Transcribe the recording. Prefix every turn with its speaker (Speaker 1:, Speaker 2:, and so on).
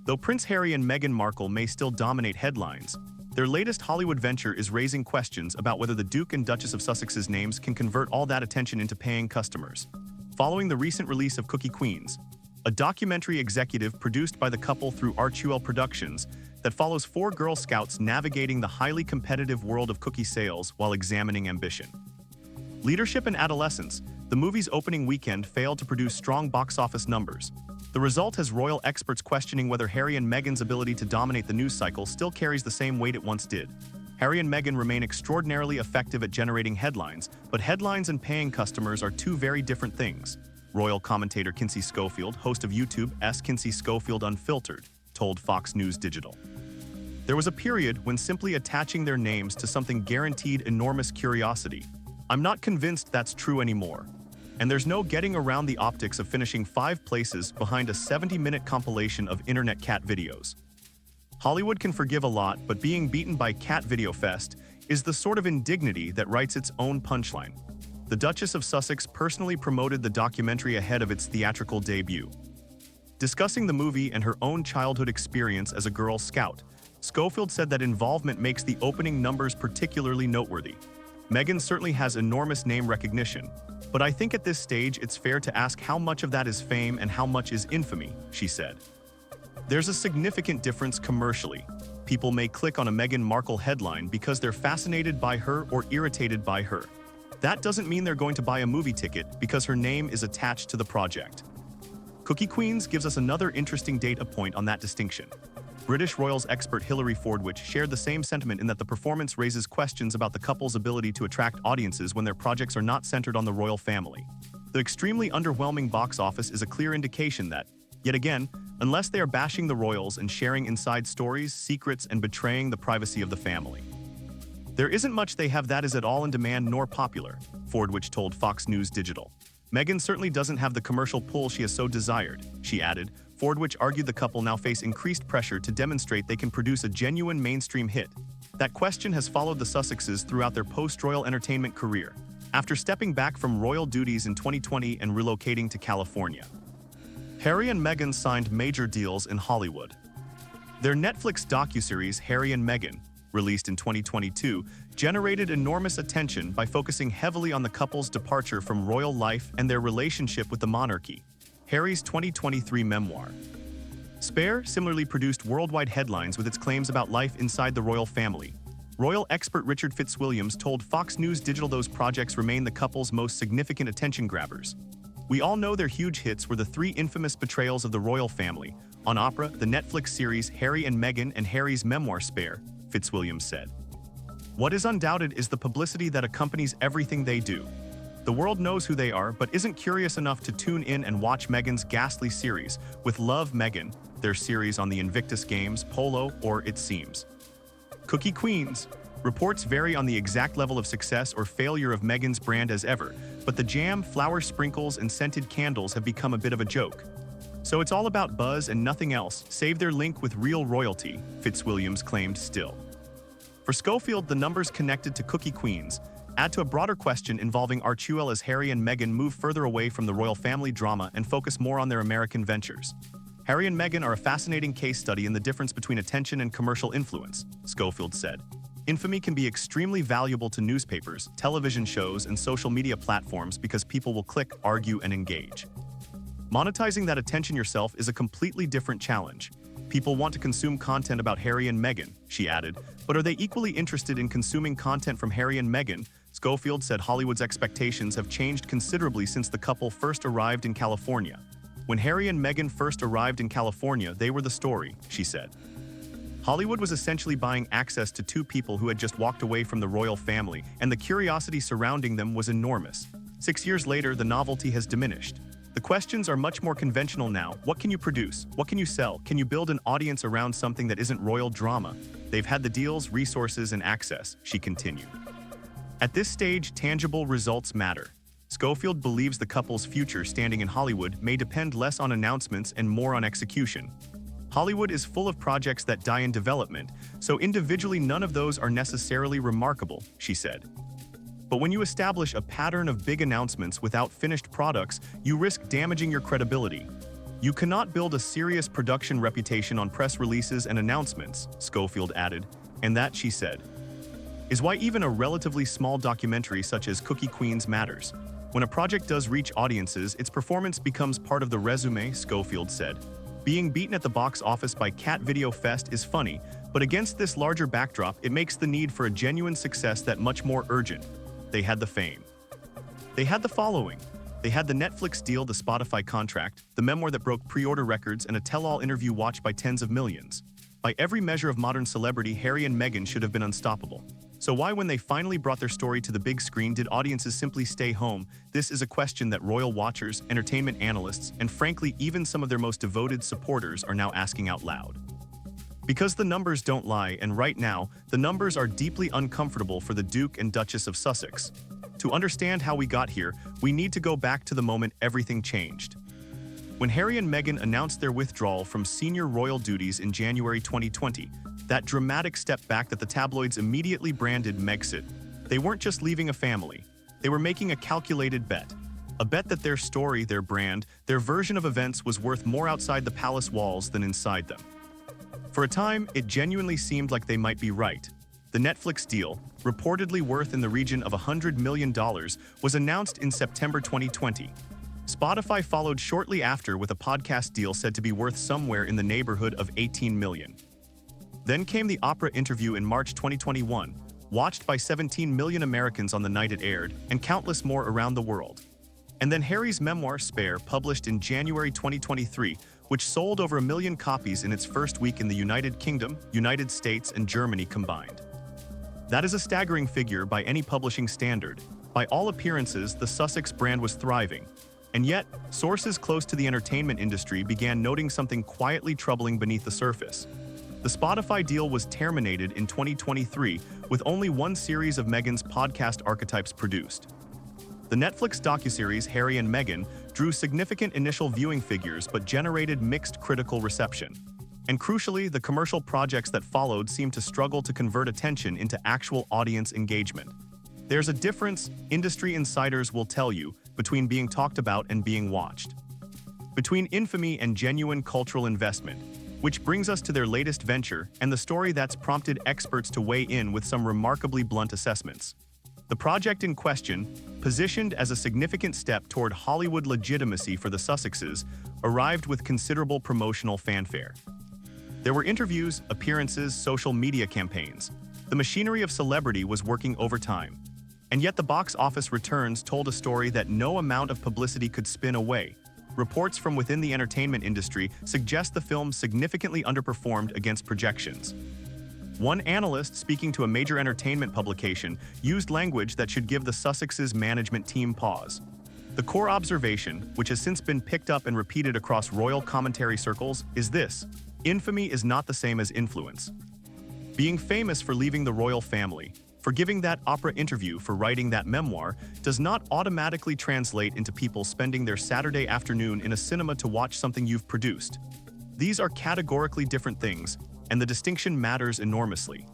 Speaker 1: Though Prince Harry and Meghan Markle may still dominate headlines, their latest Hollywood venture is raising questions about whether the Duke and Duchess of Sussex's names can convert all that attention into paying customers. Following the recent release of Cookie Queens, a documentary executive produced by the couple through Archie Productions that follows four Girl Scouts navigating the highly competitive world of cookie sales while examining ambition. Leadership and Adolescence, the movie's opening weekend failed to produce strong box office numbers. The result has royal experts questioning whether Harry and Meghan's ability to dominate the news cycle still carries the same weight it once did. Harry and Meghan remain extraordinarily effective at generating headlines, but headlines and paying customers are two very different things. Royal commentator Kinsey Schofield, host of YouTube's Kinsey Schofield Unfiltered, told Fox News Digital. There was a period when simply attaching their names to something guaranteed enormous curiosity. I'm not convinced that's true anymore. And there's no getting around the optics of finishing 5 places behind a 70-minute compilation of internet cat videos. Hollywood can forgive a lot, but being beaten by Cat Video Fest is the sort of indignity that writes its own punchline. The Duchess of Sussex personally promoted the documentary ahead of its theatrical debut. Discussing the movie and her own childhood experience as a Girl Scout, Schofield said that involvement makes the opening numbers particularly noteworthy. Meghan certainly has enormous name recognition, but I think at this stage it's fair to ask how much of that is fame and how much is infamy, she said. There's a significant difference commercially. People may click on a Meghan Markle headline because they're fascinated by her or irritated by her. That doesn't mean they're going to buy a movie ticket because her name is attached to the project. Cookie Queens gives us another interesting data point on that distinction. British royals expert Hilary Fordwich shared the same sentiment in that the performance raises questions about the couple's ability to attract audiences when their projects are not centered on the royal family. The extremely underwhelming box office is a clear indication that, yet again, unless they are bashing the royals and sharing inside stories, secrets, and betraying the privacy of the family, there isn't much they have that is at all in demand nor popular, Fordwich told Fox News Digital. Meghan certainly doesn't have the commercial pull she has so desired, she added. Fordwich argued the couple now face increased pressure to demonstrate they can produce a genuine mainstream hit. That question has followed the Sussexes throughout their post-royal entertainment career, after stepping back from royal duties in 2020 and relocating to California. Harry and Meghan signed major deals in Hollywood. Their Netflix docuseries Harry and Meghan, released in 2022, generated enormous attention by focusing heavily on the couple's departure from royal life and their relationship with the monarchy. Harry's 2023 memoir. Spare similarly produced worldwide headlines with its claims about life inside the royal family. Royal expert Richard Fitzwilliams told Fox News Digital those projects remain the couple's most significant attention grabbers. We all know their huge hits were the 3 infamous betrayals of the royal family, on Opera, the Netflix series Harry and Meghan, and Harry's memoir Spare, Fitzwilliams said. What is undoubted is the publicity that accompanies everything they do. The world knows who they are, but isn't curious enough to tune in and watch Meghan's ghastly series, with Love, Meghan, their series on the Invictus Games, Polo, or It Seems. Cookie Queens. Reports vary on the exact level of success or failure of Meghan's brand as ever, but the jam, flower sprinkles, and scented candles have become a bit of a joke. So it's all about buzz and nothing else, save their link with real royalty, Fitzwilliams claimed still. For Schofield, the numbers connected to Cookie Queens add to a broader question involving Archie as Harry and Meghan move further away from the royal family drama and focus more on their American ventures. Harry and Meghan are a fascinating case study in the difference between attention and commercial influence, Schofield said. Infamy can be extremely valuable to newspapers, television shows, and social media platforms because people will click, argue, and engage. Monetizing that attention yourself is a completely different challenge. People want to consume content about Harry and Meghan, she added, but are they equally interested in consuming content from Harry and Meghan? Schofield said Hollywood's expectations have changed considerably since the couple first arrived in California. When Harry and Meghan first arrived in California, they were the story, she said. Hollywood was essentially buying access to 2 people who had just walked away from the royal family, and the curiosity surrounding them was enormous. 6 years later, the novelty has diminished. The questions are much more conventional now. What can you produce? What can you sell? Can you build an audience around something that isn't royal drama? They've had the deals, resources, and access, she continued. At this stage, tangible results matter. Schofield believes the couple's future standing in Hollywood may depend less on announcements and more on execution. Hollywood is full of projects that die in development, so individually none of those are necessarily remarkable, she said. But when you establish a pattern of big announcements without finished products, you risk damaging your credibility. You cannot build a serious production reputation on press releases and announcements, Schofield added, and that, she said, is why even a relatively small documentary such as Cookie Queens matters. When a project does reach audiences, its performance becomes part of the resume, Schofield said. Being beaten at the box office by Cat Video Fest is funny, but against this larger backdrop, it makes the need for a genuine success that much more urgent. They had the fame. They had the following. They had the Netflix deal, the Spotify contract, the memoir that broke pre-order records, and a tell-all interview watched by tens of millions. By every measure of modern celebrity, Harry and Meghan should have been unstoppable. So why, when they finally brought their story to the big screen, did audiences simply stay home? This is a question that royal watchers, entertainment analysts, and frankly, even some of their most devoted supporters are now asking out loud. Because the numbers don't lie, and right now, the numbers are deeply uncomfortable for the Duke and Duchess of Sussex. To understand how we got here, we need to go back to the moment everything changed. When Harry and Meghan announced their withdrawal from senior royal duties in January 2020, that dramatic step back that the tabloids immediately branded Megxit, they weren't just leaving a family, they were making a calculated bet. A bet that their story, their brand, their version of events was worth more outside the palace walls than inside them. For a time, it genuinely seemed like they might be right. The Netflix deal, reportedly worth in the region of $100 million, was announced in September 2020. Spotify followed shortly after with a podcast deal said to be worth somewhere in the neighborhood of $18 million. Then came the Oprah interview in March 2021, watched by 17 million Americans on the night it aired, and countless more around the world. And then Harry's memoir, Spare, published in January 2023, which sold over 1 million copies in its first week in the United Kingdom, United States, and Germany combined. That is a staggering figure by any publishing standard. By all appearances, the Sussex brand was thriving. And yet, sources close to the entertainment industry began noting something quietly troubling beneath the surface. The Spotify deal was terminated in 2023, with only one series of Meghan's podcast archetypes produced. The Netflix docuseries Harry and Meghan drew significant initial viewing figures but generated mixed critical reception. And crucially, the commercial projects that followed seemed to struggle to convert attention into actual audience engagement. There's a difference, industry insiders will tell you, between being talked about and being watched. Between infamy and genuine cultural investment. Which brings us to their latest venture and the story that's prompted experts to weigh in with some remarkably blunt assessments. The project in question, positioned as a significant step toward Hollywood legitimacy for the Sussexes, arrived with considerable promotional fanfare. There were interviews, appearances, social media campaigns. The machinery of celebrity was working overtime. And yet the box office returns told a story that no amount of publicity could spin away. Reports from within the entertainment industry suggest the film significantly underperformed against projections. One analyst speaking to a major entertainment publication used language that should give the Sussexes' management team pause. The core observation, which has since been picked up and repeated across royal commentary circles, is this: infamy is not the same as influence. Being famous for leaving the royal family, for giving that Oprah interview, for writing that memoir, does not automatically translate into people spending their Saturday afternoon in a cinema to watch something you've produced. These are categorically different things, and the distinction matters enormously.